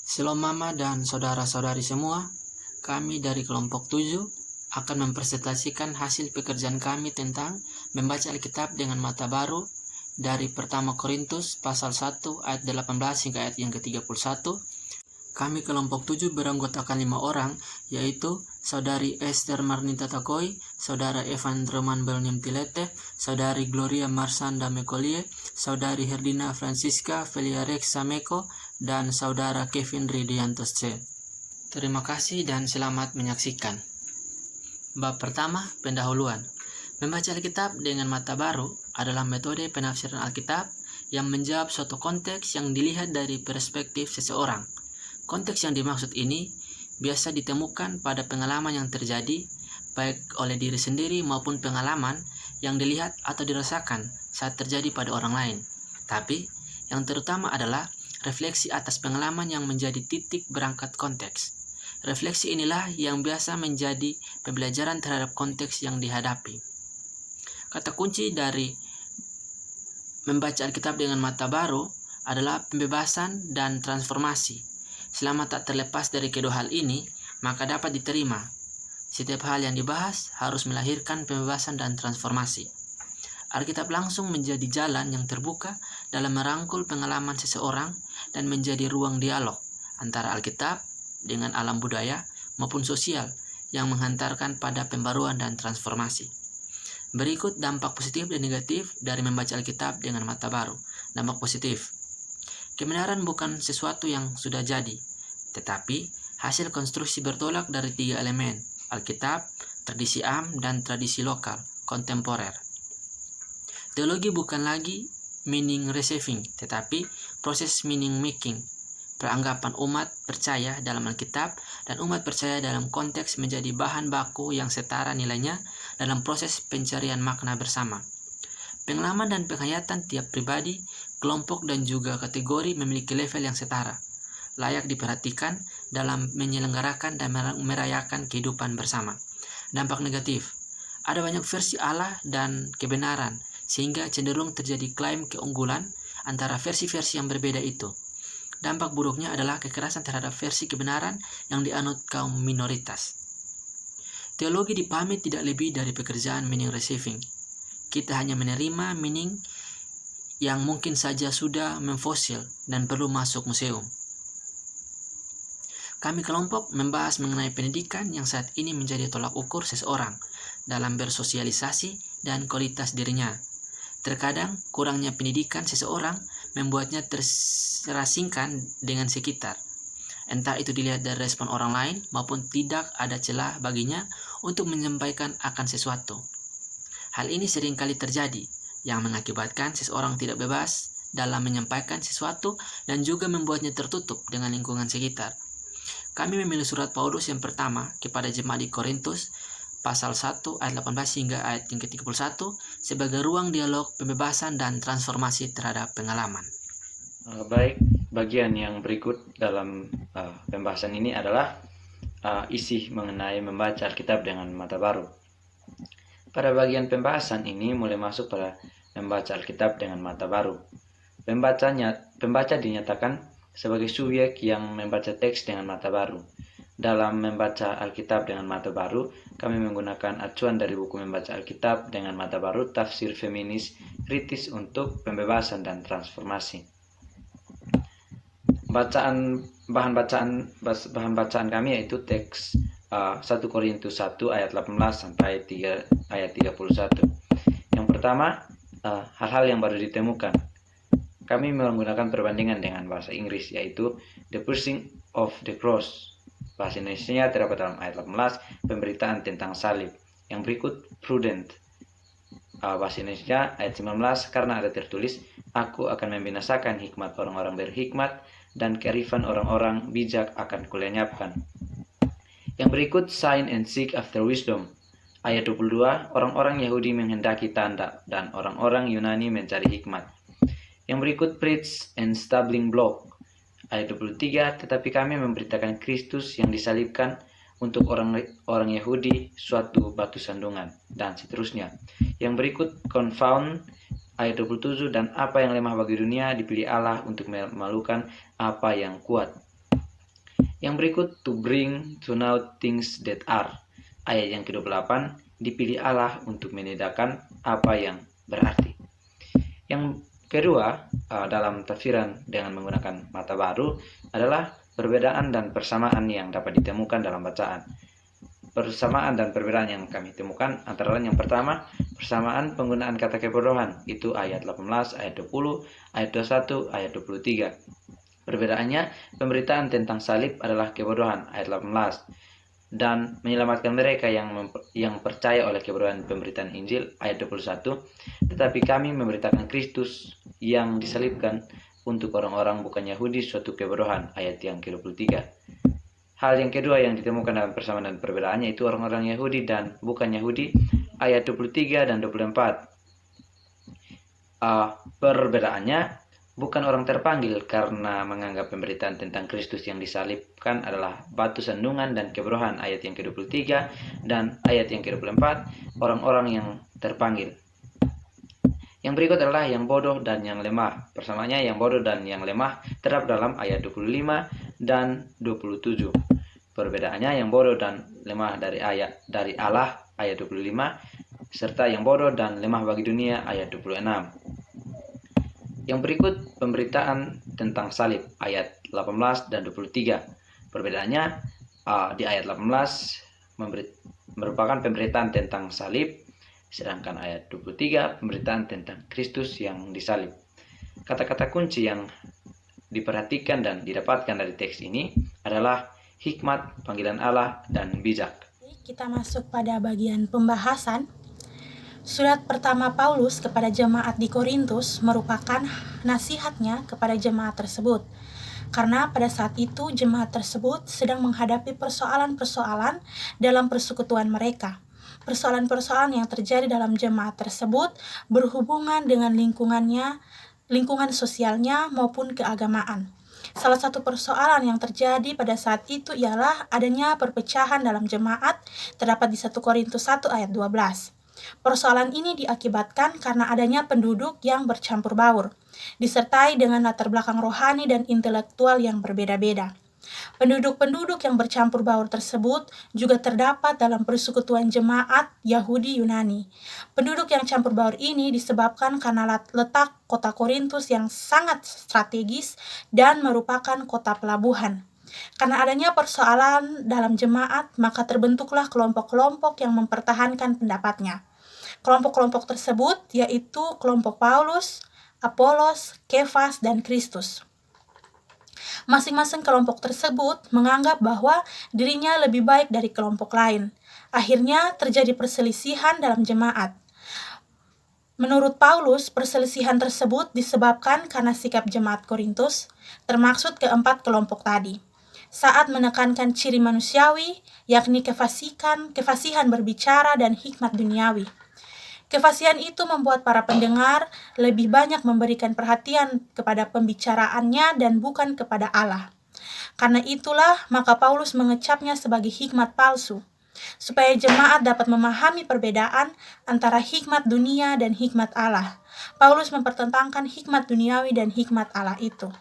Shalom Mama dan saudara-saudari semua, kami dari kelompok 7 akan mempresentasikan hasil pekerjaan kami tentang membaca Alkitab dengan mata baru dari pertama Korintus pasal 1 ayat 18 hingga ayat yang ke-31. Kami kelompok 7 beranggotakan 5 orang, yaitu Saudari Esther Marnita Takoi, Saudara Evan Roman Belnium Tilete, Saudari Gloria Marsanda Mekolie, Saudari Herdina Francisca Feliarex Sameko, dan Saudara Kevin Ridiantos C. Terima kasih dan selamat menyaksikan. Bab pertama, pendahuluan. Membaca Alkitab dengan mata baru adalah metode penafsiran Alkitab yang menjawab suatu konteks yang dilihat dari perspektif seseorang. Konteks yang dimaksud ini biasa ditemukan pada pengalaman yang terjadi, baik oleh diri sendiri maupun pengalaman yang dilihat atau dirasakan saat terjadi pada orang lain. Tapi, yang terutama adalah refleksi atas pengalaman yang menjadi titik berangkat konteks. Refleksi inilah yang biasa menjadi pembelajaran terhadap konteks yang dihadapi. Kata kunci dari membaca Alkitab dengan mata baru adalah pembebasan dan transformasi. Selama tak terlepas dari kedua hal ini, maka dapat diterima. Setiap hal yang dibahas harus melahirkan pembebasan dan transformasi. Alkitab langsung menjadi jalan yang terbuka dalam merangkul pengalaman seseorang dan menjadi ruang dialog antara Alkitab dengan alam budaya maupun sosial yang menghantarkan pada pembaruan dan transformasi. Berikut dampak positif dan negatif dari membaca Alkitab dengan mata baru. Dampak positif. Kebenaran bukan sesuatu yang sudah jadi, tetapi hasil konstruksi bertolak dari 3 elemen, Alkitab, tradisi am, dan tradisi lokal, kontemporer. Teologi bukan lagi meaning receiving, tetapi proses meaning making. Peranggapan umat percaya dalam Alkitab dan umat percaya dalam konteks menjadi bahan baku yang setara nilainya dalam proses pencarian makna bersama. Pengalaman dan penghayatan tiap pribadi, kelompok dan juga kategori memiliki level yang setara, layak diperhatikan dalam menyelenggarakan dan merayakan kehidupan bersama. Dampak negatif. Ada banyak versi Allah dan kebenaran, sehingga cenderung terjadi klaim keunggulan antara versi-versi yang berbeda itu. Dampak buruknya adalah kekerasan terhadap versi kebenaran yang dianut kaum minoritas. Teologi dipahami tidak lebih dari pekerjaan meaning receiving. Kita hanya menerima meaning yang mungkin saja sudah memfosil dan perlu masuk museum. Kami kelompok membahas mengenai pendidikan yang saat ini menjadi tolak ukur seseorang dalam bersosialisasi dan kualitas dirinya. Terkadang kurangnya pendidikan seseorang membuatnya terasingkan dengan sekitar. Entah itu dilihat dari respon orang lain maupun tidak ada celah baginya untuk menyampaikan akan sesuatu. Hal ini seringkali terjadi, yang mengakibatkan seseorang tidak bebas dalam menyampaikan sesuatu dan juga membuatnya tertutup dengan lingkungan sekitar. Kami memilih surat Paulus yang pertama kepada jemaat di Korintus, pasal 1 ayat 18 hingga ayat yang ke-31 sebagai ruang dialog pembebasan dan transformasi terhadap pengalaman. Baik, bagian yang berikut dalam pembahasan ini adalah isi mengenai membaca Alkitab dengan mata baru. Pada bagian pembahasan ini mulai masuk pada membaca Alkitab dengan mata baru. Pembaca dinyatakan sebagai subjek yang membaca teks dengan mata baru. Dalam membaca Alkitab dengan mata baru, kami menggunakan acuan dari buku membaca Alkitab dengan mata baru, tafsir feminis kritis untuk pembebasan dan transformasi. Bahan bacaan kami yaitu teks 1 Korintus 1 ayat 18 sampai ayat 31. Yang pertama, hal-hal yang baru ditemukan. Kami menggunakan perbandingan dengan bahasa Inggris yaitu The Pushing of the Cross. Bahasa Indonesia terdapat dalam ayat 18, pemberitaan tentang salib. Yang berikut, prudent. Bahasa Indonesia ayat 19, karena ada tertulis, aku akan membinasakan hikmat orang-orang berhikmat dan kearifan orang-orang bijak akan kulenyapkan. Yang berikut, sign and seek after wisdom. Ayat 22, orang-orang Yahudi menghendaki tanda dan orang-orang Yunani mencari hikmat. Yang berikut, preach and stumbling block. Ayat 23, tetapi kami memberitakan Kristus yang disalibkan untuk orang Yahudi suatu batu sandungan, dan seterusnya. Yang berikut, confound. Ayat 27, dan apa yang lemah bagi dunia dipilih Allah untuk memalukan apa yang kuat. Yang berikut, to bring to know things that are. Ayat yang ke-28, dipilih Allah untuk menedakan apa yang berarti. Yang kedua, dalam tafsiran dengan menggunakan mata baru adalah perbedaan dan persamaan yang dapat ditemukan dalam bacaan. Persamaan dan perbedaan yang kami temukan antara lain yang pertama, persamaan penggunaan kata kebodohan, itu ayat 18, ayat 20, ayat 21, ayat 23. Perbedaannya, pemberitaan tentang salib adalah kebodohan, ayat 18, dan menyelamatkan mereka yang percaya oleh kebodohan pemberitaan Injil, ayat 21. Tetapi kami memberitakan Kristus yang disalibkan untuk orang-orang bukan Yahudi suatu kebodohan, ayat yang ke-23. Hal yang kedua yang ditemukan dalam persamaan dan perbedaannya itu orang-orang Yahudi dan bukan Yahudi, ayat 23 dan 24. Perbedaannya, bukan orang terpanggil karena menganggap pemberitaan tentang Kristus yang disalibkan adalah batu sandungan dan kebodohan, ayat yang ke-23, dan ayat yang ke-24, orang-orang yang terpanggil. Yang berikut adalah yang bodoh dan yang lemah. Persamaannya, yang bodoh dan yang lemah terdapat dalam ayat 25 dan 27. Perbedaannya, yang bodoh dan lemah dari Allah, ayat 25, serta yang bodoh dan lemah bagi dunia, ayat 26. Yang berikut, pemberitaan tentang salib, ayat 18 dan 23. Perbedaannya, di ayat 18 merupakan pemberitaan tentang salib, sedangkan ayat 23 pemberitaan tentang Kristus yang disalib. Kata-kata kunci yang diperhatikan dan didapatkan dari teks ini adalah hikmat, panggilan Allah, dan bijak. Kita masuk pada bagian pembahasan. Surat pertama Paulus kepada jemaat di Korintus merupakan nasihatnya kepada jemaat tersebut. Karena pada saat itu jemaat tersebut sedang menghadapi persoalan-persoalan dalam persekutuan mereka. Persoalan-persoalan yang terjadi dalam jemaat tersebut berhubungan dengan lingkungan sosialnya maupun keagamaan. Salah satu persoalan yang terjadi pada saat itu ialah adanya perpecahan dalam jemaat, terdapat di 1 Korintus 1 ayat 12. Persoalan ini diakibatkan karena adanya penduduk yang bercampur baur, disertai dengan latar belakang rohani dan intelektual yang berbeda-beda. Penduduk-penduduk yang bercampur baur tersebut juga terdapat dalam persekutuan jemaat Yahudi Yunani. Penduduk yang campur baur ini disebabkan karena letak kota Korintus yang sangat strategis dan merupakan kota pelabuhan. Karena adanya persoalan dalam jemaat, maka terbentuklah kelompok-kelompok yang mempertahankan pendapatnya. Kelompok-kelompok tersebut yaitu kelompok Paulus, Apolos, Kefas, dan Kristus. Masing-masing kelompok tersebut menganggap bahwa dirinya lebih baik dari kelompok lain. Akhirnya terjadi perselisihan dalam jemaat. Menurut Paulus, perselisihan tersebut disebabkan karena sikap jemaat Korintus, termaksud keempat kelompok tadi, saat menekankan ciri manusiawi, yakni kefasihan berbicara dan hikmat duniawi. Kefasihan itu membuat para pendengar lebih banyak memberikan perhatian kepada pembicaraannya dan bukan kepada Allah. Karena itulah, maka Paulus mengecapnya sebagai hikmat palsu, supaya jemaat dapat memahami perbedaan antara hikmat dunia dan hikmat Allah. Paulus mempertentangkan hikmat duniawi dan hikmat Allah itu.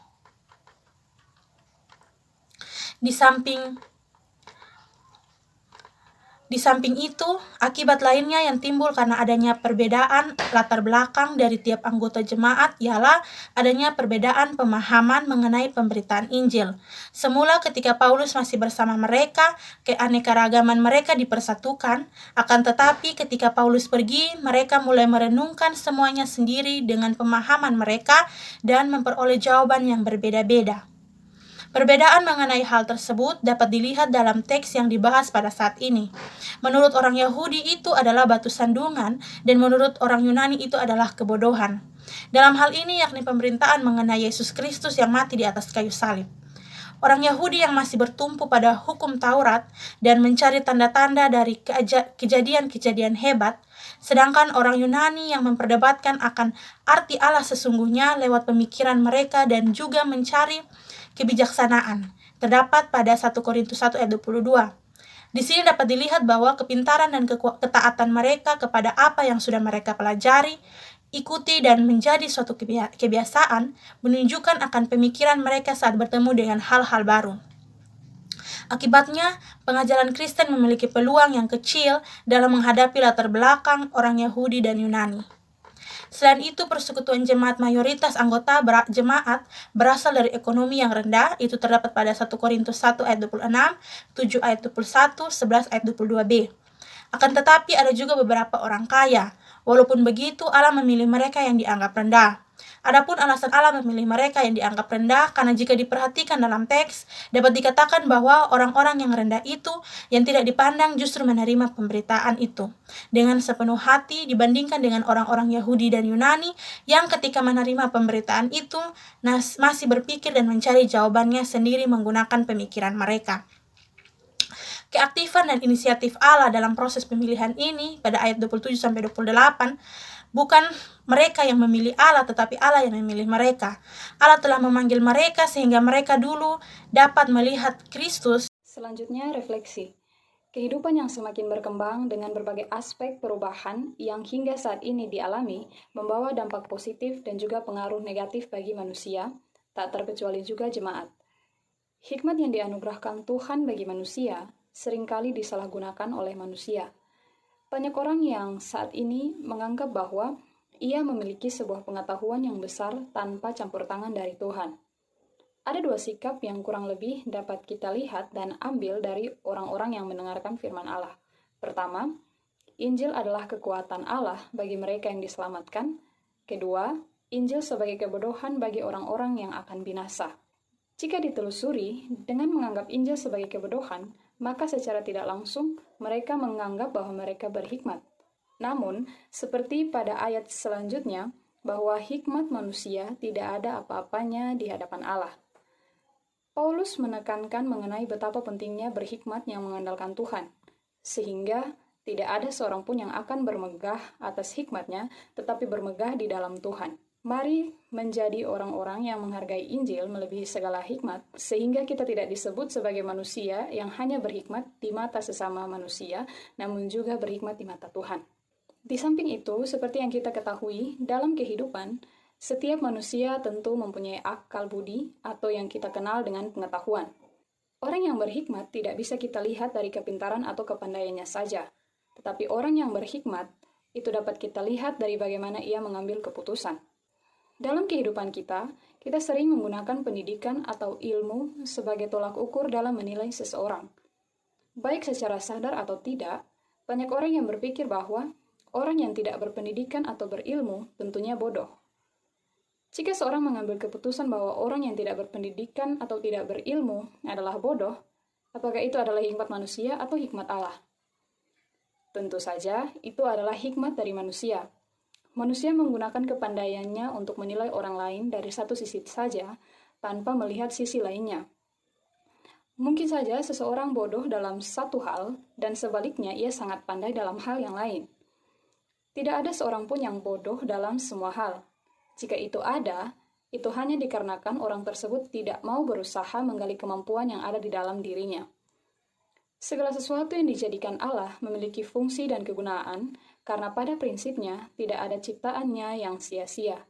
Di samping itu, akibat lainnya yang timbul karena adanya perbedaan latar belakang dari tiap anggota jemaat ialah adanya perbedaan pemahaman mengenai pemberitaan Injil. Semula ketika Paulus masih bersama mereka, keanekaragaman mereka dipersatukan, akan tetapi ketika Paulus pergi, mereka mulai merenungkan semuanya sendiri dengan pemahaman mereka dan memperoleh jawaban yang berbeda-beda. Perbedaan mengenai hal tersebut dapat dilihat dalam teks yang dibahas pada saat ini. Menurut orang Yahudi itu adalah batu sandungan, dan menurut orang Yunani itu adalah kebodohan. Dalam hal ini yakni pemberitaan mengenai Yesus Kristus yang mati di atas kayu salib. Orang Yahudi yang masih bertumpu pada hukum Taurat dan mencari tanda-tanda dari kejadian-kejadian hebat, sedangkan orang Yunani yang memperdebatkan akan arti Allah sesungguhnya lewat pemikiran mereka dan juga mencari kebijaksanaan, terdapat pada 1 Korintus 1 ayat 22. Di sini dapat dilihat bahwa kepintaran dan ketaatan mereka kepada apa yang sudah mereka pelajari, ikuti dan menjadi suatu kebiasaan menunjukkan akan pemikiran mereka saat bertemu dengan hal-hal baru. Akibatnya, pengajaran Kristen memiliki peluang yang kecil dalam menghadapi latar belakang orang Yahudi dan Yunani. Selain itu, persekutuan jemaat mayoritas anggota jemaat berasal dari ekonomi yang rendah, itu terdapat pada 1 Korintus 1 ayat 26, 7 ayat 21, 11 ayat 22b. Akan tetapi ada juga beberapa orang kaya. Walaupun begitu, Allah memilih mereka yang dianggap rendah. Adapun alasan Allah memilih mereka yang dianggap rendah, karena jika diperhatikan dalam teks, dapat dikatakan bahwa orang-orang yang rendah itu, yang tidak dipandang justru menerima pemberitaan itu dengan sepenuh hati dibandingkan dengan orang-orang Yahudi dan Yunani yang ketika menerima pemberitaan itu, masih berpikir dan mencari jawabannya sendiri menggunakan pemikiran mereka. Keaktifan dan inisiatif Allah dalam proses pemilihan ini pada ayat 27-28, bukan mereka yang memilih Allah, tetapi Allah yang memilih mereka. Allah telah memanggil mereka sehingga mereka dulu dapat melihat Kristus. Selanjutnya, refleksi. Kehidupan yang semakin berkembang dengan berbagai aspek perubahan yang hingga saat ini dialami membawa dampak positif dan juga pengaruh negatif bagi manusia, tak terkecuali juga jemaat. Hikmat yang dianugerahkan Tuhan bagi manusia seringkali disalahgunakan oleh manusia. Banyak orang yang saat ini menganggap bahwa ia memiliki sebuah pengetahuan yang besar tanpa campur tangan dari Tuhan. Ada dua sikap yang kurang lebih dapat kita lihat dan ambil dari orang-orang yang mendengarkan firman Allah. Pertama, Injil adalah kekuatan Allah bagi mereka yang diselamatkan. Kedua, Injil sebagai kebodohan bagi orang-orang yang akan binasa. Jika ditelusuri, dengan menganggap Injil sebagai kebodohan, maka secara tidak langsung mereka menganggap bahwa mereka berhikmat. Namun, seperti pada ayat selanjutnya, bahwa hikmat manusia tidak ada apa-apanya di hadapan Allah. Paulus menekankan mengenai betapa pentingnya berhikmat yang mengandalkan Tuhan, sehingga tidak ada seorang pun yang akan bermegah atas hikmatnya, tetapi bermegah di dalam Tuhan. Mari menjadi orang-orang yang menghargai Injil melebihi segala hikmat, sehingga kita tidak disebut sebagai manusia yang hanya berhikmat di mata sesama manusia, namun juga berhikmat di mata Tuhan. Di samping itu, seperti yang kita ketahui, dalam kehidupan, setiap manusia tentu mempunyai akal budi atau yang kita kenal dengan pengetahuan. Orang yang berhikmat tidak bisa kita lihat dari kepintaran atau kepandaiannya saja, tetapi orang yang berhikmat itu dapat kita lihat dari bagaimana ia mengambil keputusan. Dalam kehidupan kita sering menggunakan pendidikan atau ilmu sebagai tolak ukur dalam menilai seseorang. Baik secara sadar atau tidak, banyak orang yang berpikir bahwa orang yang tidak berpendidikan atau berilmu tentunya bodoh. Jika seorang mengambil keputusan bahwa orang yang tidak berpendidikan atau tidak berilmu adalah bodoh, apakah itu adalah hikmat manusia atau hikmat Allah? Tentu saja, itu adalah hikmat dari manusia. Manusia menggunakan kepandaiannya untuk menilai orang lain dari satu sisi saja, tanpa melihat sisi lainnya. Mungkin saja seseorang bodoh dalam satu hal, dan sebaliknya ia sangat pandai dalam hal yang lain. Tidak ada seorang pun yang bodoh dalam semua hal. Jika itu ada, itu hanya dikarenakan orang tersebut tidak mau berusaha menggali kemampuan yang ada di dalam dirinya. Segala sesuatu yang dijadikan Allah memiliki fungsi dan kegunaan, karena pada prinsipnya tidak ada ciptaannya yang sia-sia.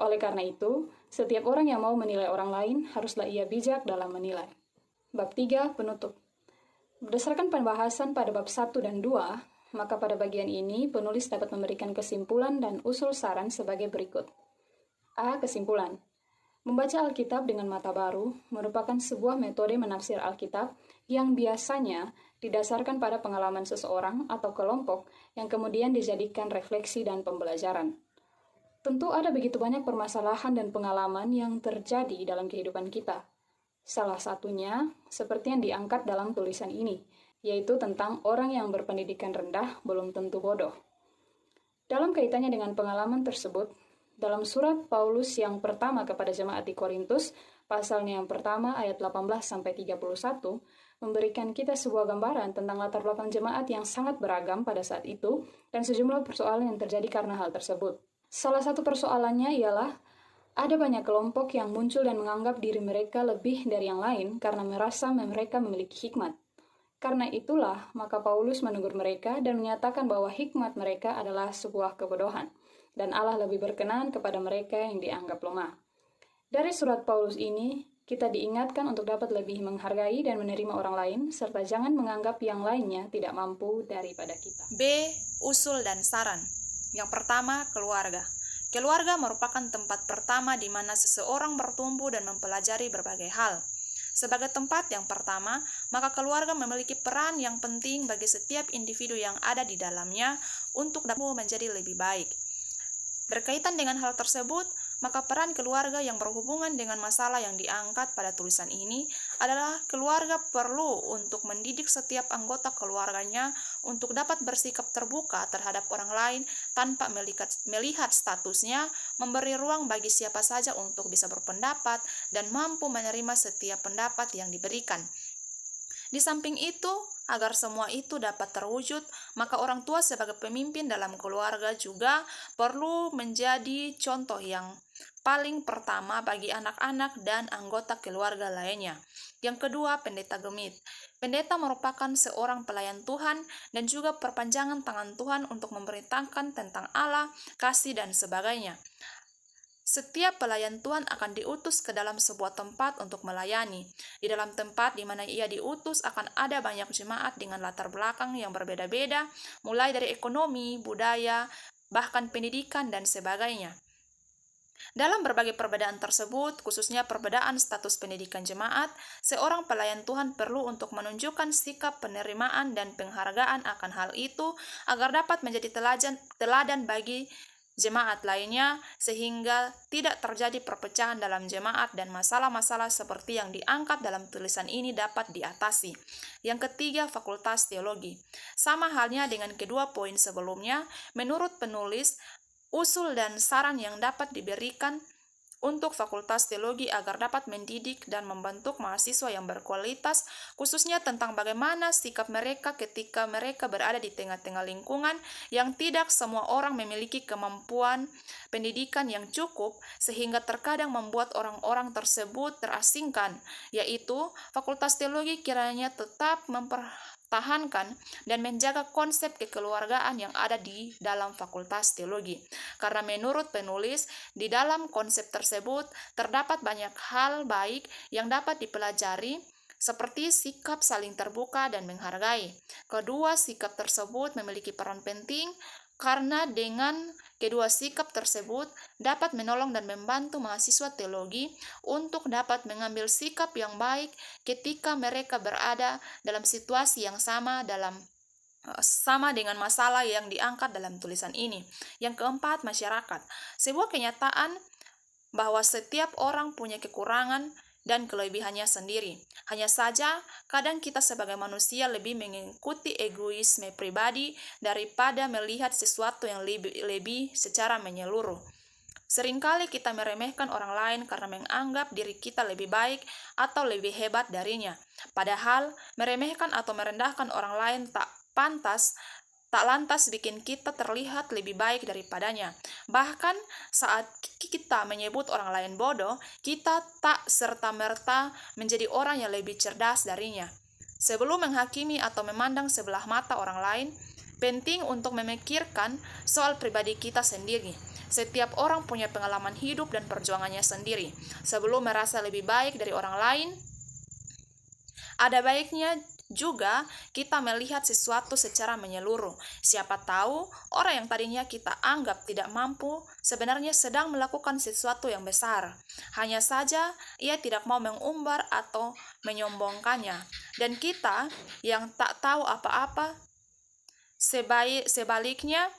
Oleh karena itu, setiap orang yang mau menilai orang lain haruslah ia bijak dalam menilai. Bab 3, penutup. Berdasarkan pembahasan pada bab 1 dan 2, maka pada bagian ini penulis dapat memberikan kesimpulan dan usul saran sebagai berikut. A. Kesimpulan. Membaca Alkitab dengan mata baru merupakan sebuah metode menafsir Alkitab yang biasanya didasarkan pada pengalaman seseorang atau kelompok yang kemudian dijadikan refleksi dan pembelajaran. Tentu ada begitu banyak permasalahan dan pengalaman yang terjadi dalam kehidupan kita. Salah satunya seperti yang diangkat dalam tulisan ini, yaitu tentang orang yang berpendidikan rendah belum tentu bodoh. Dalam kaitannya dengan pengalaman tersebut, dalam surat Paulus yang pertama kepada jemaat di Korintus, pasalnya yang pertama ayat 18-31, memberikan kita sebuah gambaran tentang latar belakang jemaat yang sangat beragam pada saat itu dan sejumlah persoalan yang terjadi karena hal tersebut. Salah satu persoalannya ialah ada banyak kelompok yang muncul dan menganggap diri mereka lebih dari yang lain karena merasa mereka memiliki hikmat. Karena itulah, maka Paulus menegur mereka dan menyatakan bahwa hikmat mereka adalah sebuah kebodohan, dan Allah lebih berkenan kepada mereka yang dianggap lemah. Dari surat Paulus ini, kita diingatkan untuk dapat lebih menghargai dan menerima orang lain, serta jangan menganggap yang lainnya tidak mampu daripada kita. B. Usul dan saran. Yang pertama, keluarga. Keluarga merupakan tempat pertama di mana seseorang bertumbuh dan mempelajari berbagai hal. Sebagai tempat yang pertama, maka keluarga memiliki peran yang penting bagi setiap individu yang ada di dalamnya untuk dapat menjadi lebih baik. Berkaitan dengan hal tersebut, maka peran keluarga yang berhubungan dengan masalah yang diangkat pada tulisan ini adalah keluarga perlu untuk mendidik setiap anggota keluarganya untuk dapat bersikap terbuka terhadap orang lain tanpa melihat statusnya, memberi ruang bagi siapa saja untuk bisa berpendapat dan mampu menerima setiap pendapat yang diberikan. Di samping itu, agar semua itu dapat terwujud, maka orang tua sebagai pemimpin dalam keluarga juga perlu menjadi contoh yang paling pertama bagi anak-anak dan anggota keluarga lainnya. Yang kedua, pendeta gemit. Pendeta merupakan seorang pelayan Tuhan dan juga perpanjangan tangan Tuhan untuk memberitakan tentang Allah, kasih, dan sebagainya. Setiap pelayan Tuhan akan diutus ke dalam sebuah tempat untuk melayani. Di dalam tempat di mana ia diutus akan ada banyak jemaat dengan latar belakang yang berbeda-beda, mulai dari ekonomi, budaya, bahkan pendidikan, dan sebagainya. Dalam berbagai perbedaan tersebut, khususnya perbedaan status pendidikan jemaat, seorang pelayan Tuhan perlu untuk menunjukkan sikap penerimaan dan penghargaan akan hal itu agar dapat menjadi teladan bagi jemaat lainnya, sehingga tidak terjadi perpecahan dalam jemaat dan masalah-masalah seperti yang diangkat dalam tulisan ini dapat diatasi. Yang ketiga, fakultas teologi. Sama halnya dengan kedua poin sebelumnya, menurut penulis, usul dan saran yang dapat diberikan untuk fakultas teologi agar dapat mendidik dan membentuk mahasiswa yang berkualitas, khususnya tentang bagaimana sikap mereka ketika mereka berada di tengah-tengah lingkungan yang tidak semua orang memiliki kemampuan pendidikan yang cukup, sehingga terkadang membuat orang-orang tersebut terasingkan, yaitu fakultas teologi kiranya tetap mempertahankan dan menjaga konsep kekeluargaan yang ada di dalam fakultas teologi. Karena menurut penulis, di dalam konsep tersebut terdapat banyak hal baik yang dapat dipelajari, seperti sikap saling terbuka dan menghargai. Kedua sikap tersebut memiliki peran penting karena dengan kedua sikap tersebut dapat menolong dan membantu mahasiswa teologi untuk dapat mengambil sikap yang baik ketika mereka berada dalam situasi yang sama dengan masalah yang diangkat dalam tulisan ini. Yang keempat, masyarakat. Sebuah kenyataan bahwa setiap orang punya kekurangan dan kelebihannya sendiri. Hanya saja, kadang kita sebagai manusia lebih mengikuti egoisme pribadi daripada melihat sesuatu yang lebih secara menyeluruh. Seringkali kita meremehkan orang lain karena menganggap diri kita lebih baik atau lebih hebat darinya. Padahal, meremehkan atau merendahkan orang lain tak lantas bikin kita terlihat lebih baik daripadanya. Bahkan saat kita menyebut orang lain bodoh, kita tak serta-merta menjadi orang yang lebih cerdas darinya. Sebelum menghakimi atau memandang sebelah mata orang lain, penting untuk memikirkan soal pribadi kita sendiri. Setiap orang punya pengalaman hidup dan perjuangannya sendiri. Sebelum merasa lebih baik dari orang lain, ada baiknya juga kita melihat sesuatu secara menyeluruh. Siapa tahu orang yang tadinya kita anggap tidak mampu sebenarnya sedang melakukan sesuatu yang besar. Hanya saja ia tidak mau mengumbar atau menyombongkannya. Dan kita yang tak tahu apa-apa sebaliknya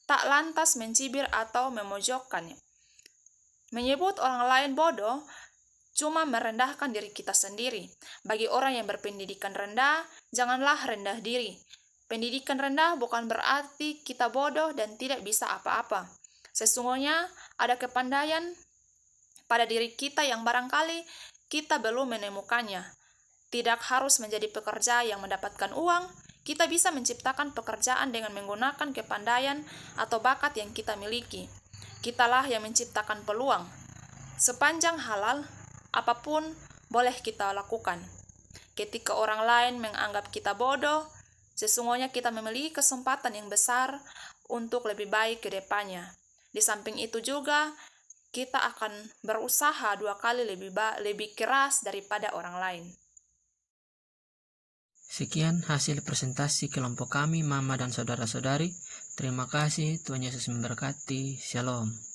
tak lantas mencibir atau memojokkannya. Menyebut orang lain bodoh cuma merendahkan diri kita sendiri. Bagi orang yang berpendidikan rendah, janganlah rendah diri. Pendidikan rendah bukan berarti kita bodoh dan tidak bisa apa-apa. Sesungguhnya ada kepandaian pada diri kita yang barangkali kita belum menemukannya. Tidak harus menjadi pekerja yang mendapatkan uang, kita bisa menciptakan pekerjaan dengan menggunakan kepandaian atau bakat yang kita miliki. Kitalah yang menciptakan peluang. Sepanjang halal, apapun boleh kita lakukan. Ketika orang lain menganggap kita bodoh, sesungguhnya kita memiliki kesempatan yang besar untuk lebih baik ke depannya. Di samping itu juga, kita akan berusaha 2 kali lebih keras daripada orang lain. Sekian hasil presentasi kelompok kami, Mama dan saudara-saudari. Terima kasih, Tuhan Yesus memberkati. Shalom.